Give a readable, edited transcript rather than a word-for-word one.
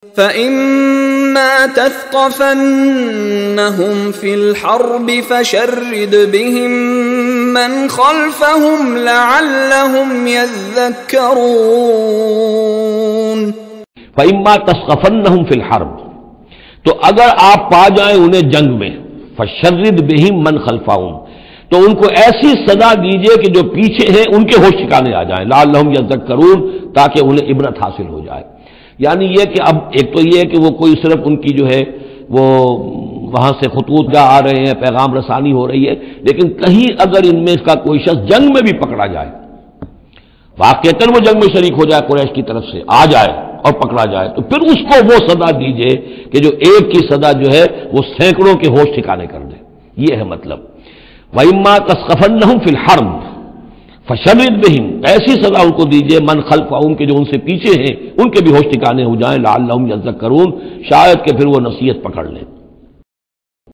فَإِمَّا تَثْقَفَنَّهُمْ فِي الْحَرْبِ فَشَرِّدْ بِهِمْ مَنْ خَلْفَهُمْ لَعَلَّهُمْ يَذَّكَّرُونَ۔ فَإِمَّا تَثْقَفَنَّهُمْ فِي الْحَرْبِ، تو اگر آپ پا جائیں انہیں جنگ میں، فَشَرِّدْ بِهِمْ مَنْ خَلْفَهُمْ، تو ان کو ایسی سزا دیجئے کہ جو پیچھے ہیں ان کے ہوش ٹھکانے آ جائیں، لعلہم یذکرون، تاکہ انہیں عبرت حاصل ہو جائے۔ یعنی یہ کہ اب ایک تو یہ ہے کہ وہ کوئی صرف ان کی جو ہے وہ وہاں سے خطوط جا آ رہے ہیں، پیغام رسانی ہو رہی ہے، لیکن کہیں اگر ان میں کا کوئی شخص جنگ میں بھی پکڑا جائے، واقعتاً وہ جنگ میں شریک ہو جائے، قریش کی طرف سے آ جائے اور پکڑا جائے، تو پھر اس کو وہ سزا دیجئے کہ جو ایک کی سزا جو ہے وہ سینکڑوں کے ہوش ٹھکانے کر دے۔ یہ ہے مطلب وَإِمَّا تَثْقَفَنَّهُمْ فِي الْحَرْبِ فَشَرِّدْ بِهِمْ، ایسی سزا ان کو دیجئے من خلفہم کے جو ان سے پیچھے ہیں ان کے بھی ہوش ٹھکانے ہو جائیں، لعلہم یذکرون، شاید کہ پھر وہ نصیحت پکڑ لیں۔